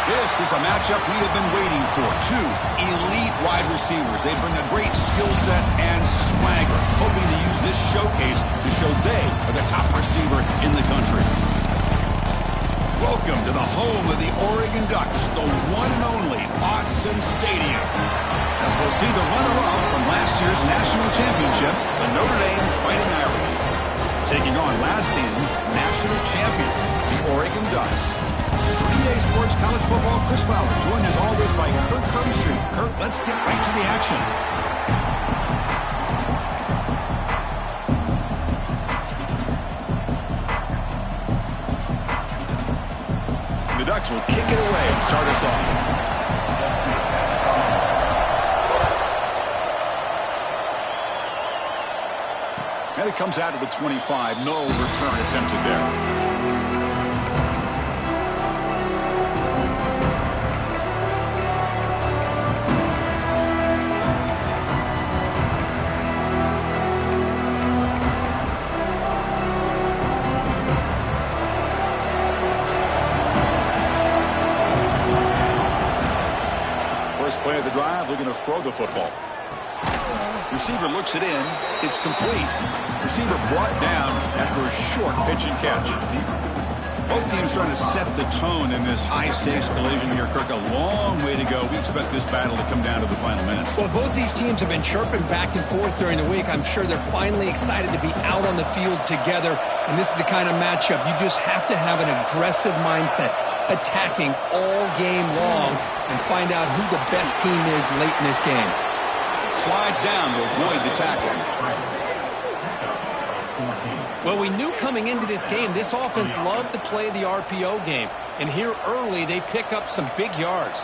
This is a matchup we have been waiting for. Two elite wide receivers. They bring a great skill set and swagger, hoping to use this showcase to show they are the top receiver in the country. Welcome to the home of the Oregon Ducks, the one and only Autzen Stadium. As we'll see the runner-up from last year's national championship, the Notre Dame Fighting Irish, taking on last season's national champions, the Oregon Ducks. EA Sports College Football, Chris Fowler, joined as always by Kurt Kirkstreet. Kurt, let's get right to the action. The Ducks will kick it away and start us off. And it comes out of the 25. No return attempted there. First play of the drive, looking to throw the football. Receiver looks it in. It's complete. Receiver brought down after a short pitch and catch. Both teams trying to set the tone in this high-stakes collision here, Kirk. A long way to go. We expect this battle to come down to the final minutes. Well, both these teams have been chirping back and forth during the week. I'm sure they're finally excited to be out on the field together. And this is the kind of matchup you just have to have an aggressive mindset, attacking all game long and find out who the best team is late in this game. Slides down to avoid the tackle. Well, we knew coming into this game, this offense loved to play the RPO game. And here early, they pick up some big yards.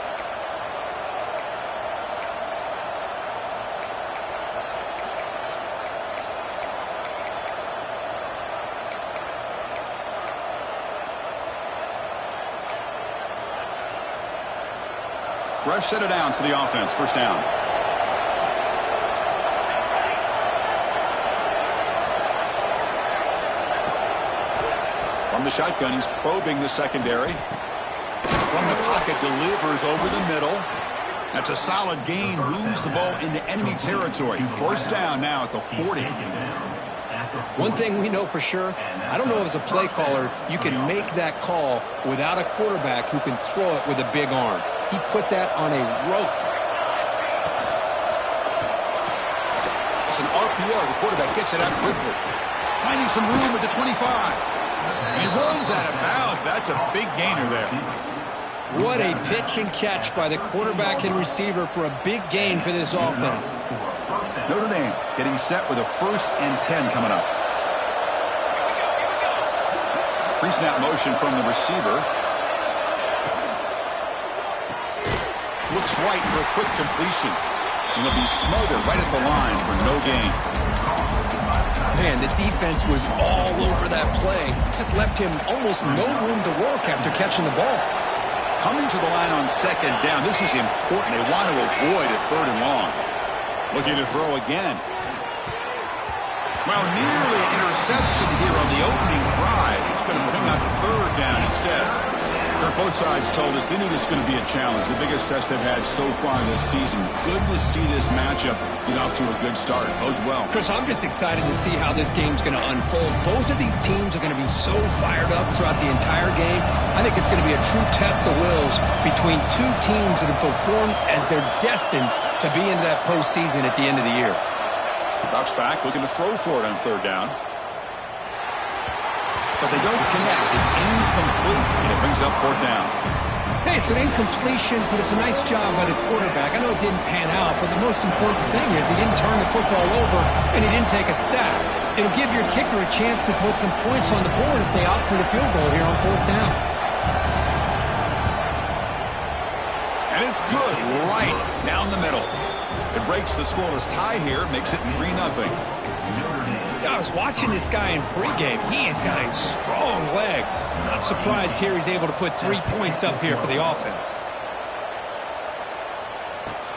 Fresh set of downs for the offense. First down. From the shotgun, he's probing the secondary. From the pocket, delivers over the middle. That's a solid gain. Moves the ball into enemy territory. First down now at the 40. One thing we know for sure, I don't know if as a play caller, you can make that call without a quarterback who can throw it with a big arm. He put that on a rope. It's an RPO. The quarterback gets it out quickly. Finding some room at the 25. He runs out of bounds. That's a big gainer there. What a pitch and catch by the quarterback and receiver for a big gain for this offense. Notre Dame getting set with a 1st and 10 coming up. Pre-snap motion from the receiver. Looks right for a quick completion. And he'll be smothered right at the line for no gain. Man, the defense was all over that play. Just left him almost no room to work after catching the ball. Coming to the line on 2nd down. This is important. They want to avoid a 3rd and long. Looking to throw again. Well, nearly an interception here on the opening drive. He's going to bring up 3rd down instead. Both sides told us they knew this was going to be a challenge. The biggest test they've had so far this season. Good to see this matchup get off to a good start. Bodes well. Chris, I'm just excited to see how this game's going to unfold. Both of these teams are going to be so fired up throughout the entire game. I think it's going to be a true test of wills between two teams that have performed as they're destined to be into that postseason at the end of the year. Drops back, looking to throw for it on 3rd down. But they don't connect. It's incomplete, and it brings up 4th down. Hey, it's an incompletion, but it's a nice job by the quarterback. I know it didn't pan out, but the most important thing is he didn't turn the football over, and he didn't take a sack. It'll give your kicker a chance to put some points on the board if they opt for the field goal here on 4th down. And it's good, right down the middle. It breaks the scoreless tie here, makes it 3-0. I was watching this guy in pregame. He has got a strong leg. Not surprised here he's able to put 3 points up here for the offense.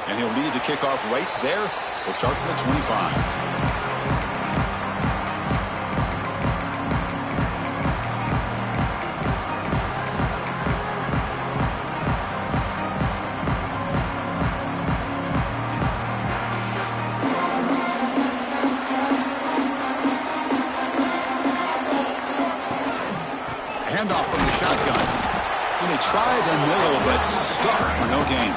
And he'll lead the kickoff right there. He'll start from the 25. try the middle, but stuck for no gain.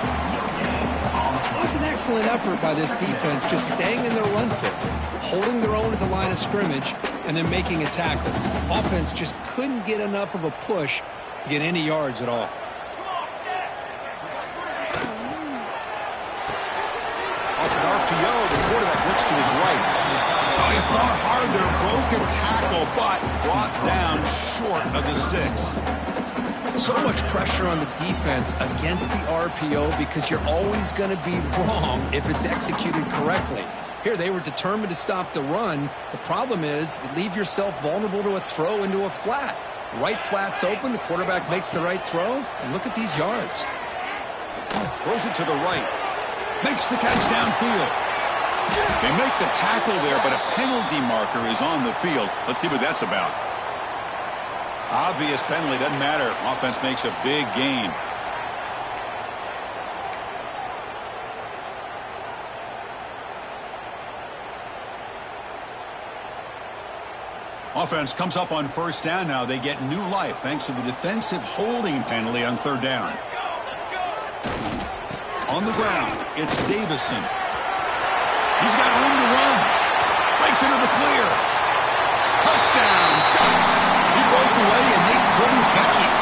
It was an excellent effort by this defense, just staying in their run fits, holding their own at the line of scrimmage, and then making a tackle. Offense just couldn't get enough of a push to get any yards at all. Off an RPO, the quarterback looks to his right. Oh, he fought hard there, broken tackle, but brought down short of the sticks. So much pressure on the defense against the RPO because you're always going to be wrong if it's executed correctly. Here, they were determined to stop the run. The problem is you leave yourself vulnerable to a throw into a flat. Right flat's open, the quarterback makes the right throw, and look at these yards. Throws it to the right. Makes the catch downfield. They make the tackle there, but a penalty marker is on the field. Let's see what that's about. Obvious penalty, doesn't matter. Offense makes a big gain. Offense comes up on first down now. They get new life thanks to the defensive holding penalty on third down. On the ground, it's Davison. He's got room to run. Breaks into the clear. Touchdown, Ducks. He broke away and they couldn't catch him.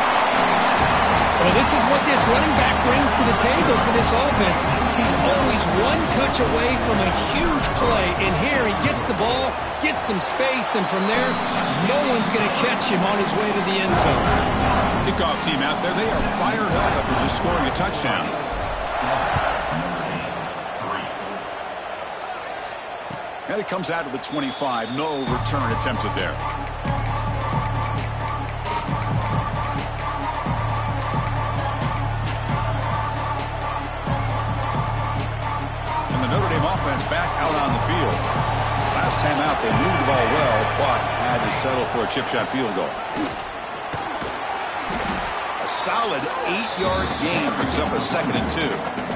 Well, this is what this running back brings to the table for this offense. He's always one touch away from a huge play. And here he gets the ball, gets some space, and from there, no one's going to catch him on his way to the end zone. Kickoff team out there, they are fired up after just scoring a touchdown. And it comes out of the 25. No return attempted there. And the Notre Dame offense back out on the field. Last time out, they moved the ball well, but had to settle for a chip shot field goal. A solid 8-yard gain brings up a 2nd and 2.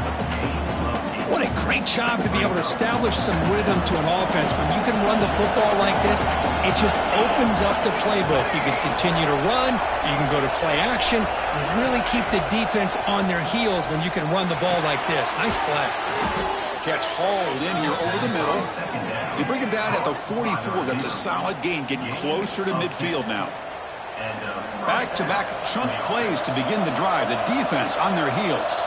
What a great job to be able to establish some rhythm to an offense. When you can run the football like this, it just opens up the playbook. You can continue to run. You can go to play action. You really keep the defense on their heels when you can run the ball like this. Nice play. Catch hauled in here over the middle. You bring him down at the 44. That's a solid gain, getting closer to midfield now. Back-to-back chunk plays to begin the drive. The defense on their heels.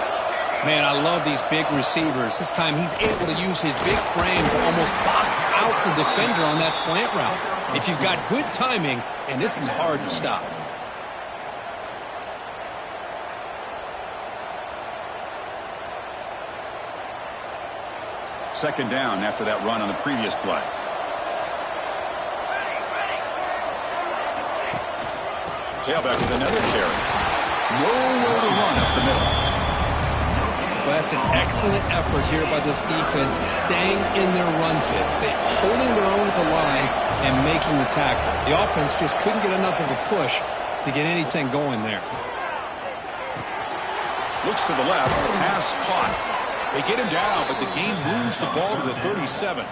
Man, I love these big receivers. This time he's able to use his big frame to almost box out the defender on that slant route. If you've got good timing, and this is hard to stop. Second down after that run on the previous play. Tailback with another carry. Nowhere to run up the middle. Well, that's an excellent effort here by this defense, staying in their run fits. They're holding their own at the line and making the tackle. The offense just couldn't get enough of a push to get anything going there. Looks to the left, pass caught. They get him down, but the game moves the ball to the 37.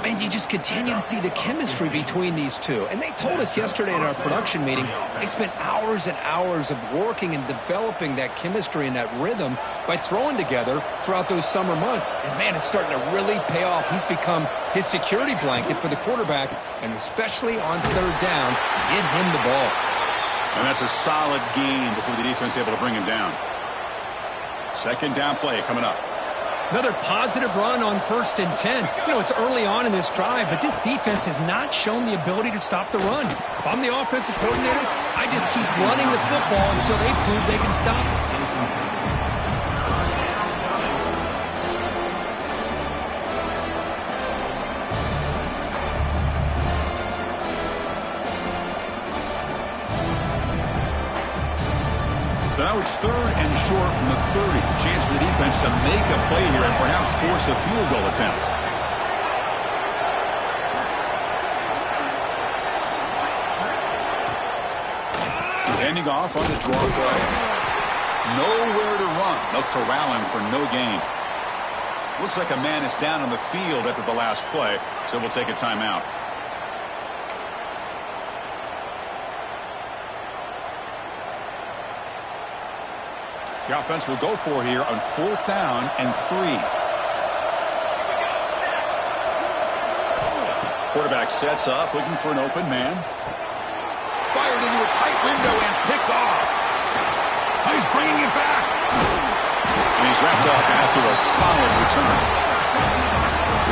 And you just continue to see the chemistry between these two. And they told us yesterday in our production meeting, they spent hours and hours of working and developing that chemistry and that rhythm by throwing together throughout those summer months. And, man, it's starting to really pay off. He's become his security blanket for the quarterback, and especially on third down, get him the ball. And that's a solid gain before the defense is able to bring him down. Second down play coming up. Another positive run on 1st and 10. You know, it's early on in this drive, but this defense has not shown the ability to stop the run. If I'm the offensive coordinator, I just keep running the football until they prove they can stop it. So now it's 3rd and short from the 30. Chance for the defense to make a play here and perhaps force a field goal attempt. Ending off on the draw play. Nowhere to run. They'll corral him for no gain. Looks like a man is down on the field after the last play, so we'll take a timeout. The offense will go for here on 4th down and 3. Quarterback sets up, looking for an open man. Fired into a tight window and picked off. He's bringing it back. And he's wrapped up after a solid return.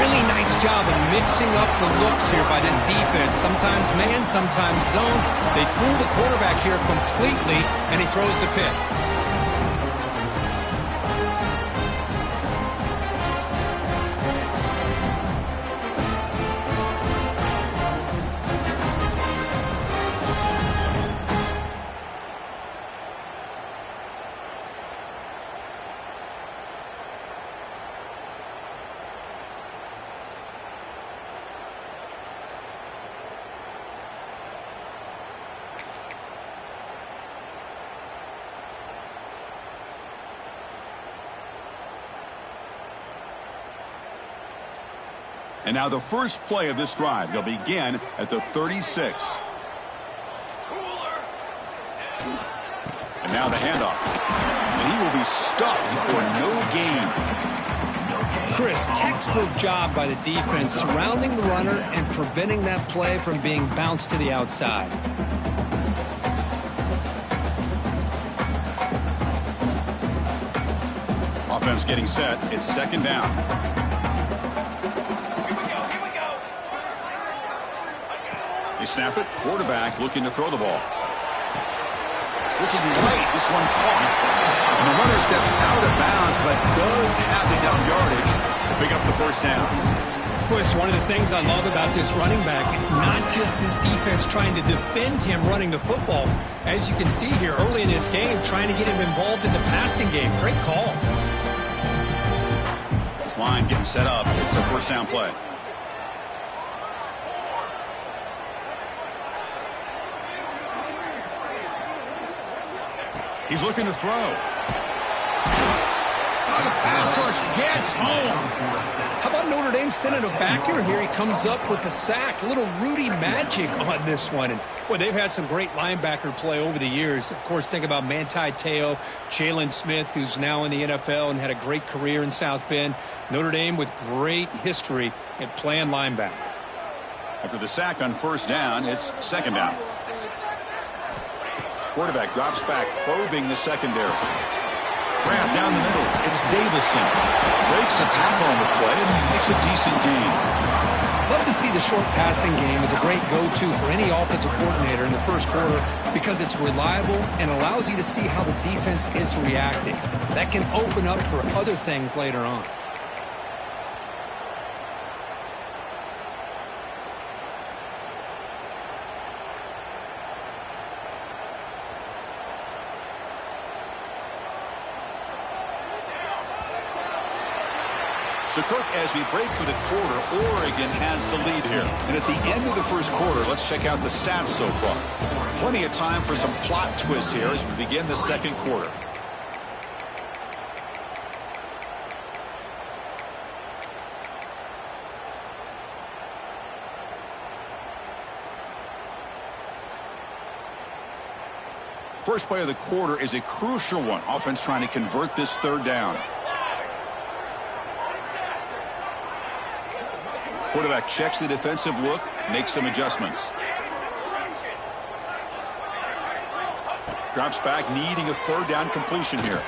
Really nice job of mixing up the looks here by this defense. Sometimes man, sometimes zone. They fool the quarterback here completely, and he throws the pick. And now the first play of this drive. They'll begin at the 36. And now the handoff. And he will be stuffed for no gain. Chris, textbook job by the defense surrounding the runner and preventing that play from being bounced to the outside. Offense getting set. It's 2nd down. They snap it. Quarterback looking to throw the ball. Looking right. This one caught. And the runner steps out of bounds, but does have enough yardage to pick up the 1st down. Boy, it's one of the things I love about this running back. It's not just this defense trying to defend him running the football. As you can see here early in this game, trying to get him involved in the passing game. Great call. This line getting set up. It's a 1st down play. He's looking to throw. Oh, the pass rush gets home. How about Notre Dame sending a backer here? He comes up with the sack. A little Rudy magic on this one. And, boy, they've had some great linebacker play over the years. Of course, think about Manti Te'o, Jalen Smith, who's now in the NFL and had a great career in South Bend. Notre Dame with great history at playing linebacker. After the sack on 1st down, it's 2nd down. Quarterback drops back, probing the secondary. Grab down the middle. It's Davison. Breaks a tackle on the play and makes a decent gain. Love to see the short passing game as a great go-to for any offensive coordinator in the 1st quarter because it's reliable and allows you to see how the defense is reacting. That can open up for other things later on. So, Kirk, as we break for the quarter, Oregon has the lead here. And at the end of the 1st quarter, let's check out the stats so far. Plenty of time for some plot twists here as we begin the 2nd quarter. First play of the quarter is a crucial one. Offense trying to convert this 3rd down. Quarterback checks the defensive look, makes some adjustments. Drops back, needing a 3rd down completion here.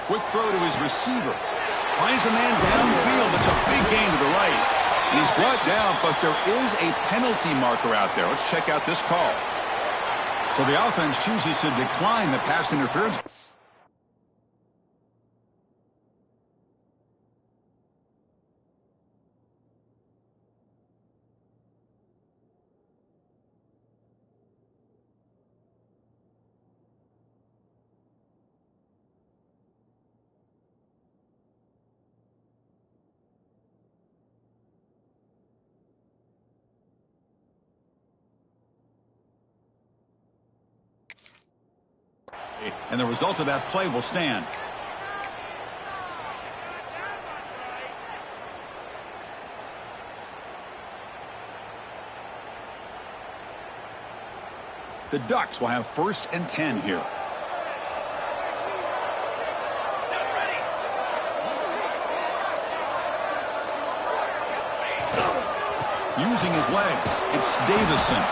Quick throw to his receiver. Finds a man downfield. It's a big gain to the right. And he's brought down, but there is a penalty marker out there. Let's check out this call. So the offense chooses to decline the pass interference. And the result of that play will stand. The Ducks will have 1st and 10 here. using his legs. It's Davison.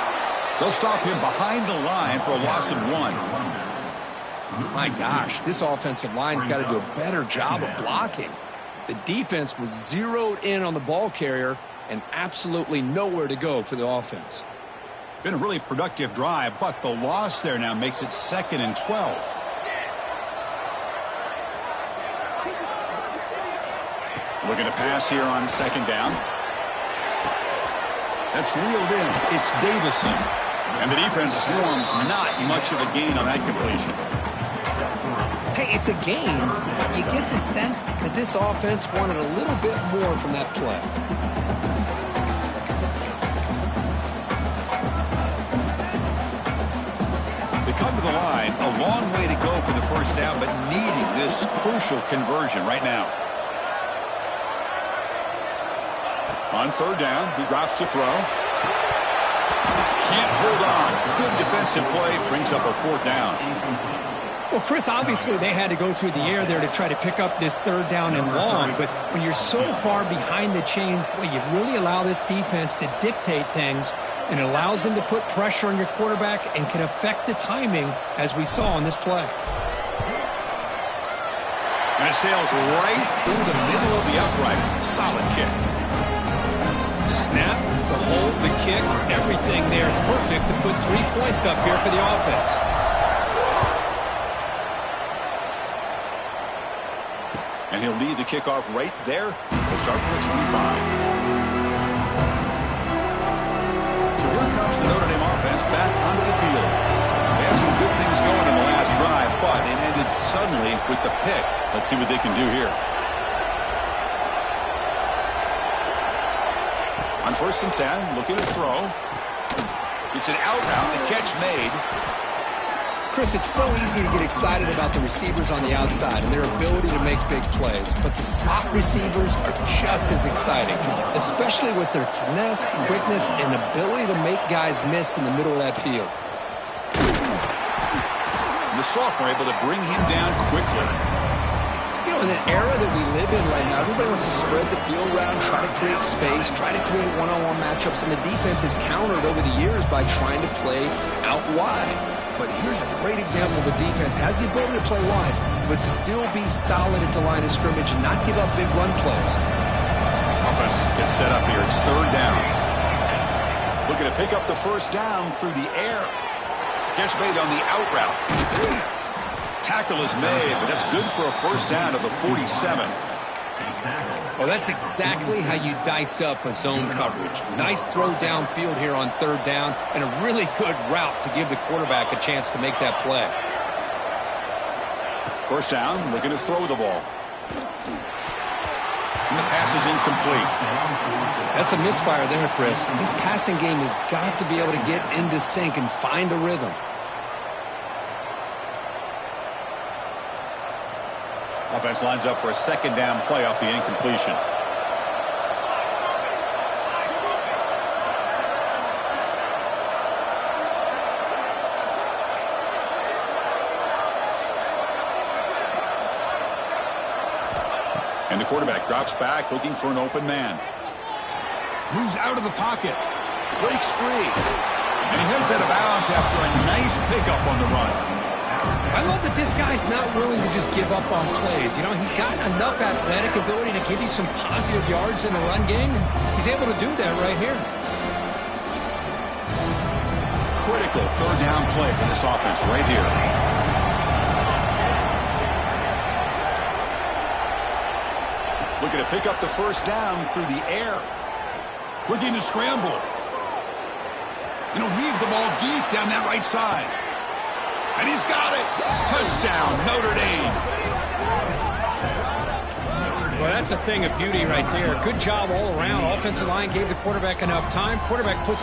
They'll stop him behind the line for a loss of 1. My gosh, this offensive line's got to do a better job of blocking. The defense was zeroed in on the ball carrier and absolutely nowhere to go for the offense. Been a really productive drive, but the loss there now makes it 2nd and 12. Looking to pass here on 2nd down. That's reeled in. It's Davison. And the defense swarms not much of a gain on that completion. Hey, it's a game, but you get the sense that this offense wanted a little bit more from that play. They come to the line, a long way to go for the first down, but needing this crucial conversion right now. On 3rd down, he drops to throw. Can't hold on. Good defensive play, brings up a 4th down. Well, Chris, obviously they had to go through the air there to try to pick up this 3rd down and long, but when you're so far behind the chains, boy, you really allow this defense to dictate things, and it allows them to put pressure on your quarterback and can affect the timing, as we saw on this play. And it sails right through the middle of the uprights. Solid kick. Snap, the hold, the kick, everything there perfect to put 3 points up here for the offense. And he'll lead the kickoff right there. We'll start from the 25. So here comes the Notre Dame offense back onto the field. They had some good things going in the last drive, but it ended suddenly with the pick. Let's see what they can do here. On 1st and 10, looking to throw. It's an out route, the catch made. Chris, it's so easy to get excited about the receivers on the outside and their ability to make big plays, but the slot receivers are just as exciting, especially with their finesse, quickness, and ability to make guys miss in the middle of that field. The sophomore able to bring him down quickly. You know, in the era that we live in right now, everybody wants to spread the field around, try to create space, try to create one-on-one matchups, and the defense has countered over the years by trying to play out wide. But here's a great example of the defense has the ability to play wide, but still be solid at the line of scrimmage and not give up big run plays. Offense gets set up here. It's 3rd down. Looking to pick up the 1st down through the air. Catch made on the out route. Tackle is made, but that's good for a 1st down to the 47. Well, that's exactly how you dice up a zone coverage. Nice throw downfield here on 3rd down, and a really good route to give the quarterback a chance to make that play. 1st down, looking to throw the ball. And the pass is incomplete. That's a misfire there, Chris. This passing game has got to be able to get into sync and find a rhythm. Offense lines up for a 2nd down play off the incompletion. And the quarterback drops back looking for an open man. Moves out of the pocket. Breaks free. And he heads out of bounds after a nice pickup on the run. I love that this guy's not willing to just give up on plays. You know, he's got enough athletic ability to give you some positive yards in the run game, and he's able to do that right here. Critical 3rd down play for this offense right here. Looking to pick up the 1st down through the air. Looking to scramble. And he'll heave the ball deep down that right side. And he's got it. Touchdown, Notre Dame. Well, that's a thing of beauty right there. Good job all around. Offensive line gave the quarterback enough time. Quarterback puts